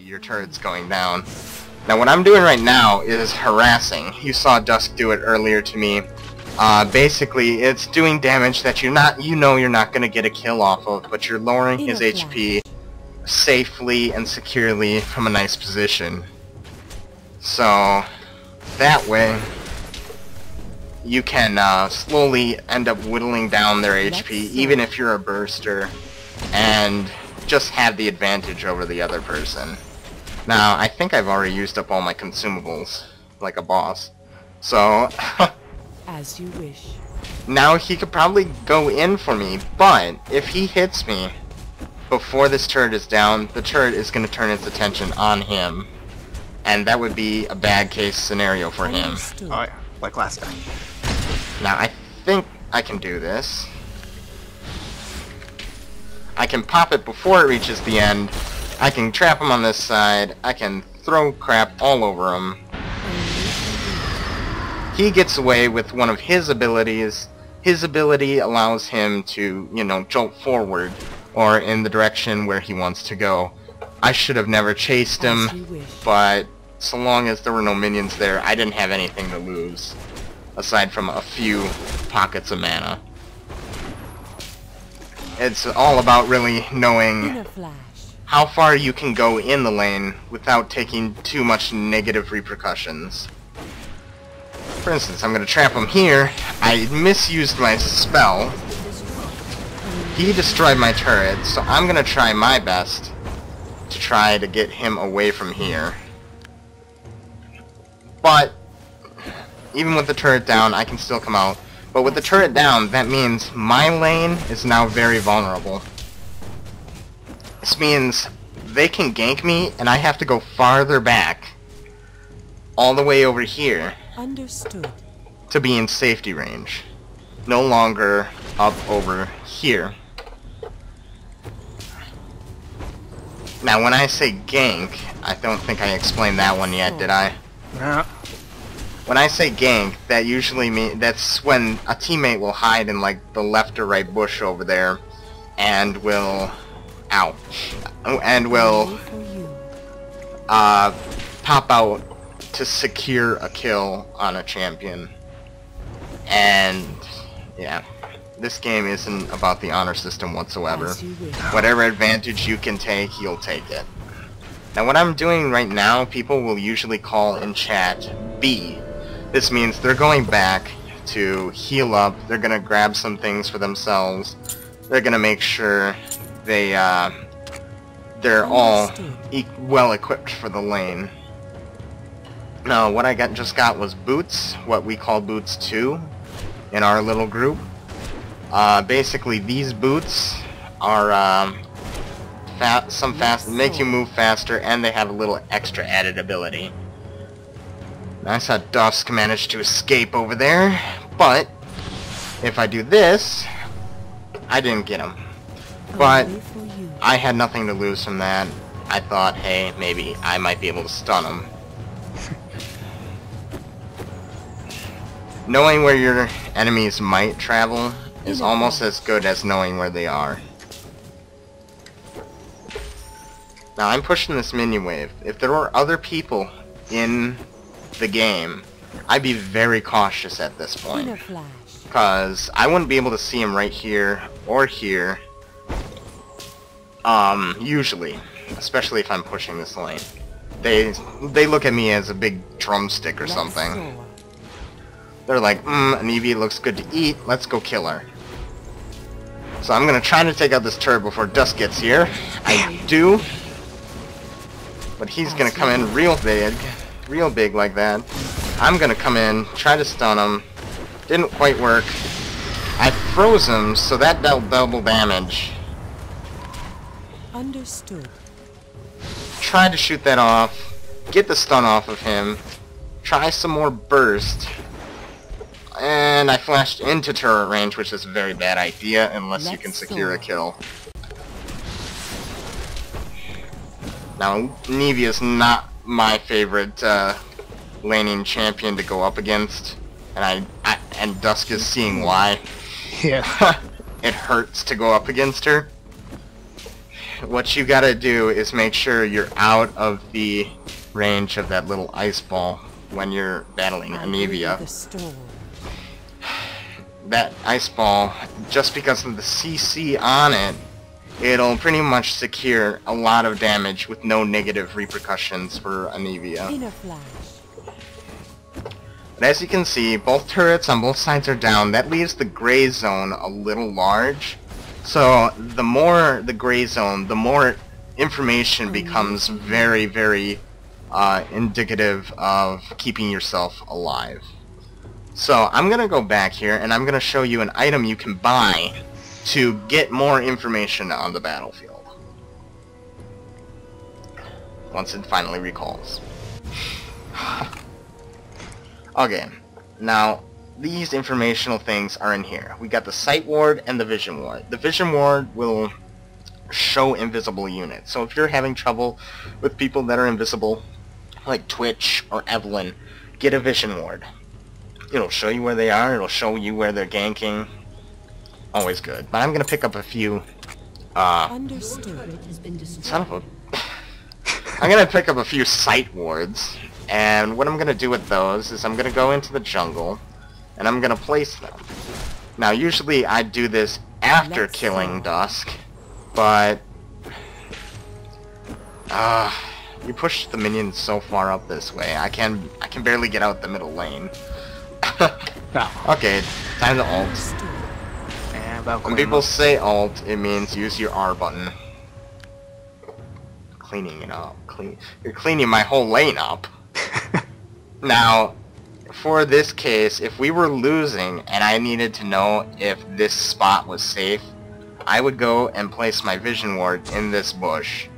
your turret's going down. Now what I'm doing right now is harassing. You saw Dusk do it earlier to me. Basically, it's doing damage that you're not gonna get a kill off of, but you're lowering his HP safely and securely from a nice position. So that way you can slowly end up whittling down their HP, even if you're a burster, and just have the advantage over the other person. Now, I think I've already used up all my consumables, like a boss. So, as you wish. Now he could probably go in for me, but if he hits me before this turret is down, the turret is going to turn its attention on him. And that would be a bad case scenario for him. Oh yeah, like last time. Now, I think I can do this. I can pop it before it reaches the end. I can trap him on this side. I can throw crap all over him. He gets away with one of his abilities. His ability allows him to, you know, jolt forward or in the direction where he wants to go. I should have never chased him, but so long as there were no minions there, I didn't have anything to lose, aside from a few pockets of mana. It's all about really knowing how far you can go in the lane without taking too much negative repercussions. For instance, I'm going to trap him here. I misused my spell. He destroyed my turret, so I'm going to try my best to try to get him away from here. But even with the turret down, I can still come out. But with the turret down, that means my lane is now very vulnerable. This means they can gank me, and I have to go farther back, all the way over here, Understood. to be in safety range. No longer up over here. Now, when I say gank, I don't think I explained that one yet, did I? No. When I say gank, that usually means that's when a teammate will hide in like the left or right bush over there, and will, and will pop out to secure a kill on a champion. And yeah, this game isn't about the honor system whatsoever. Whatever advantage you can take, you'll take it. Now, what I'm doing right now, people will usually call in chat B. This means they're going back to heal up, they're gonna grab some things for themselves, they're gonna make sure they're all well equipped for the lane. Now, what I just got was boots, what we call boots 2 in our little group. Basically, these boots are make you move faster, and they have a little extra added ability. I saw Dusk manage to escape over there, but if I do this, I didn't get him. But I had nothing to lose from that. I thought, hey, maybe I might be able to stun him. Knowing where your enemies might travel is almost as good as knowing where they are. Now, I'm pushing this minion wave. If there were other people in the game, I'd be very cautious at this point, because I wouldn't be able to see him right here or here, usually, especially if I'm pushing this lane. They look at me as a big drumstick or something. They're like, Anivia looks good to eat, let's go kill her. So I'm gonna try to take out this turret before Dusk gets here. I do, but he's gonna come in real big like that. I'm gonna come in, try to stun him. Didn't quite work. I froze him, so that dealt double damage. Understood. Try to shoot that off, get the stun off of him, try some more burst, and I flashed into turret range, which is a very bad idea unless you can secure a kill. Now, Anivia's not my favorite laning champion to go up against, and and Dusk is seeing why. Yeah. It hurts to go up against her. what you gotta do is make sure you're out of the range of that little ice ball when you're battling Anivia. That ice ball, just because of the CC on it, it'll pretty much secure a lot of damage with no negative repercussions for Anivia. But as you can see, both turrets on both sides are down. That leaves the gray zone a little large. So the more the gray zone, the more information becomes very, very indicative of keeping yourself alive. So I'm going to go back here and I'm going to show you an item you can buy to get more information on the battlefield. Once it finally recalls. Okay, now these informational things are in here. We got the sight ward and the vision ward. The vision ward will show invisible units. So if you're having trouble with people that are invisible, like Twitch or Evelyn, get a vision ward. It'll show you where they are, it'll show you where they're ganking. Always good. But I'm gonna pick up a few Understood. son of a I'm gonna pick up a few sight wards, and what I'm gonna do with those is I'm gonna go into the jungle and I'm gonna place them. Now usually I do this after killing Dusk, but you push the minions so far up this way, I can barely get out the middle lane. Okay, time to ult. When people say ult, it means use your R button. Cleaning it up. You're cleaning my whole lane up. Now, for this case, if we were losing and I needed to know if this spot was safe, I would go and place my vision ward in this bush.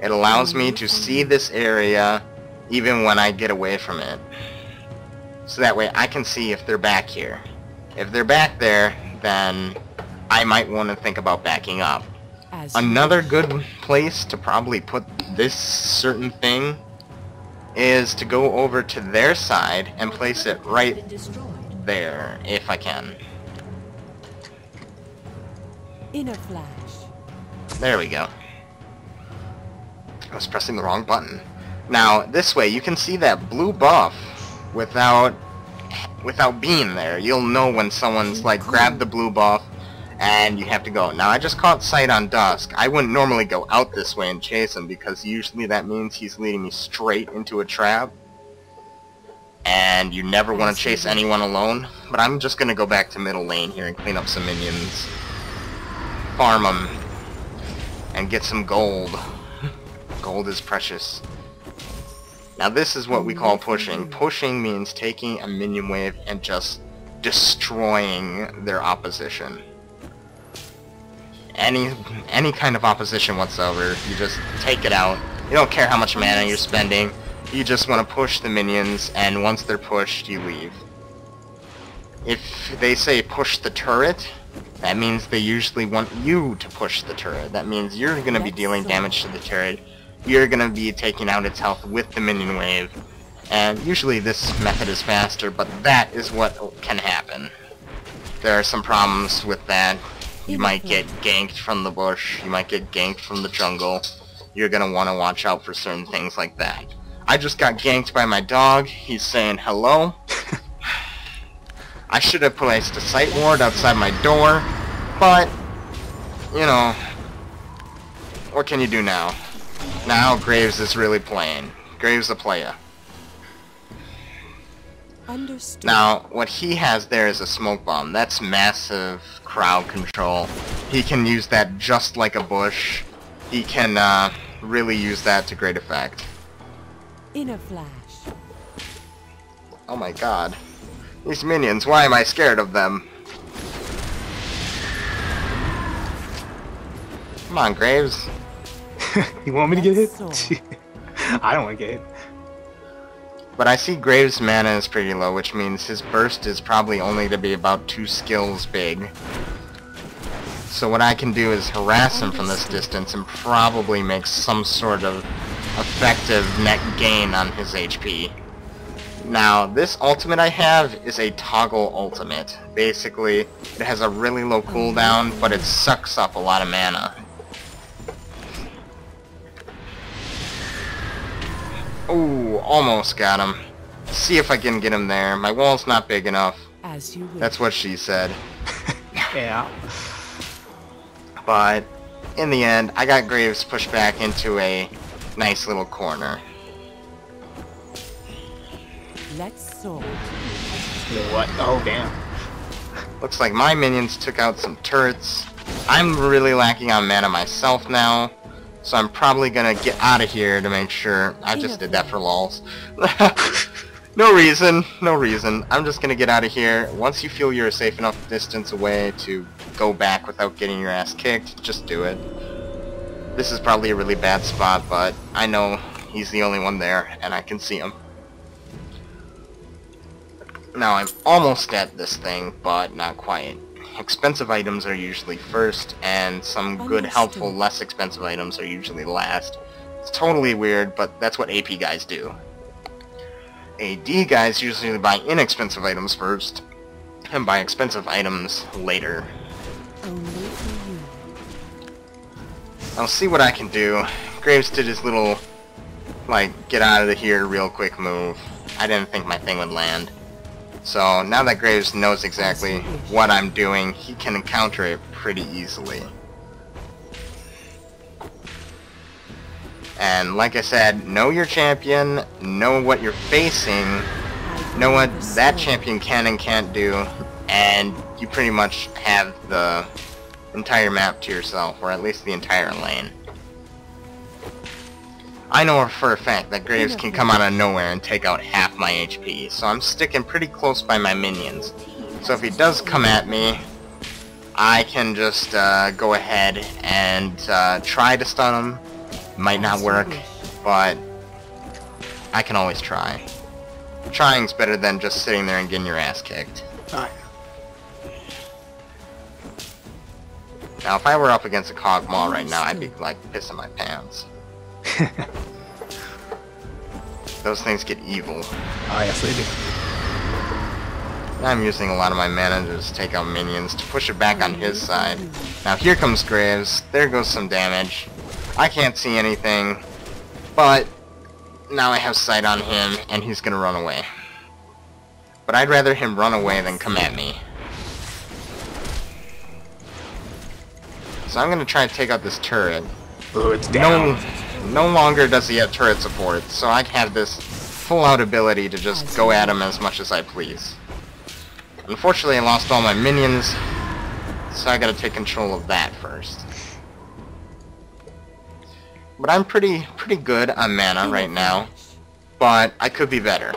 It allows me to see this area even when I get away from it. So that way I can see if they're back here. If they're back there, then I might want to think about backing up. Another good place to probably put this certain thing is to go over to their side and place it right there, if I can. In a flash. There we go. I was pressing the wrong button. Now, this way you can see that blue buff without being there. You'll know when someone's like grabbed the blue buff and you have to go. Now I just caught sight on Dusk. I wouldn't normally go out this way and chase him because usually that means he's leading me straight into a trap. And you never want to chase anyone alone. But I'm just going to go back to middle lane here and clean up some minions. Farm them. And get some gold. Gold is precious. Now this is what we call pushing. Pushing means taking a minion wave and just destroying their opposition. Any kind of opposition whatsoever, you just take it out. You don't care how much mana you're spending. You just want to push the minions, and once they're pushed, you leave. If they say push the turret, that means they usually want you to push the turret. That means you're going to be dealing damage to the turret. You're going to be taking out its health with the minion wave. And usually this method is faster, but that is what can happen. There are some problems with that. You might get ganked from the bush, you might get ganked from the jungle. You're going to want to watch out for certain things like that. I just got ganked by my dog. He's saying hello. I should have placed a sight ward outside my door, but, you know, what can you do now? Now Graves is really playing. Graves a player. Understood. Now, what he has there is a smoke bomb. That's massive crowd control. He can use that just like a bush. He can really use that to great effect. In a flash. Oh my god. These minions, why am I scared of them? Come on, Graves. You want me to get hit? I don't want to get hit. But I see Graves' mana is pretty low, which means his burst is probably only to be about 2 skills big. So what I can do is harass him from this distance and probably make some sort of effective net gain on his HP. Now, this ultimate I have is a toggle ultimate. Basically, it has a really low cooldown, but it sucks up a lot of mana. Ooh, almost got him. See if I can get him there. My wall's not big enough. As you wish. That's what she said. Yeah. But in the end, I got Graves pushed back into a nice little corner. Let's soar. What? Oh, damn. Looks like my minions took out some turrets. I'm really lacking on mana myself now, so I'm probably gonna get out of here to make sure. I just did that for lols. No reason, no reason. I'm just gonna get out of here. Once you feel you're a safe enough distance away to go back without getting your ass kicked, just do it. This is probably a really bad spot, but I know he's the only one there, and I can see him. Now I'm almost at this thing, but not quite. Expensive items are usually first, and some good, helpful, less expensive items are usually last. It's totally weird, but that's what AP guys do. AD guys usually buy inexpensive items first, and buy expensive items later. Only for you. I'll see what I can do. Graves did his little, like, get out of here real quick move. I didn't think my thing would land. So now that Graves knows exactly what I'm doing, he can counter it pretty easily. And like I said, know your champion, know what you're facing, know what that champion can and can't do, and you pretty much have the entire map to yourself, or at least the entire lane. I know for a fact that Graves can come out of nowhere and take out half my HP, so I'm sticking pretty close by my minions. So if he does come at me, I can just go ahead and try to stun him. Might not work, but I can always try. Trying's better than just sitting there and getting your ass kicked. Alright. Now if I were up against a Cog Maul right now, I'd be like pissing my pants. Those things get evil. Oh, yes, they do. I'm using a lot of my mana to just take out minions to push it back on his side. Now here comes Graves. There goes some damage. I can't see anything, but now I have sight on him, and he's gonna run away. But I'd rather him run away than come at me. So I'm gonna try to take out this turret. Oh, it's down. No longer does he have turret support, so I have this full-out ability to just go at him as much as I please. Unfortunately, I lost all my minions, so I gotta take control of that first. But I'm pretty good on mana right now, but I could be better.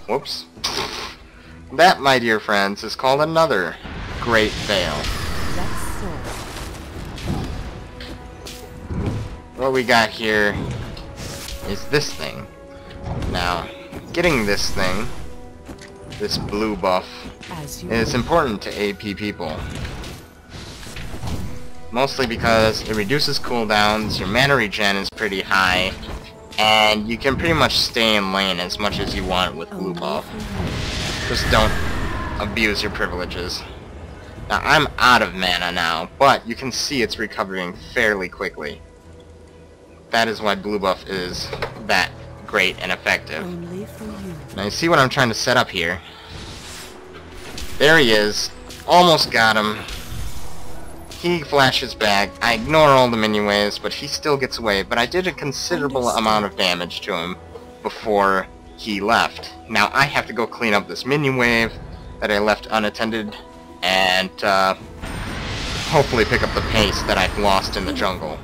Whoops. That, my dear friends, is called another great fail. Let's soar. What we got here is this thing. Now, getting this thing, this blue buff, is important to AP people. Mostly because it reduces cooldowns, your mana regen is pretty high, and you can pretty much stay in lane as much as you want with blue buff. Just don't abuse your privileges. Now, I'm out of mana now, but you can see it's recovering fairly quickly. That is why blue buff is that great and effective. Only for you. Now, you see what I'm trying to set up here? There he is. Almost got him. He flashes back. I ignore all the minion waves, but he still gets away. But I did a considerable amount of damage to him before he left. Now I have to go clean up this minion wave that I left unattended, and hopefully pick up the pace that I've lost in the jungle.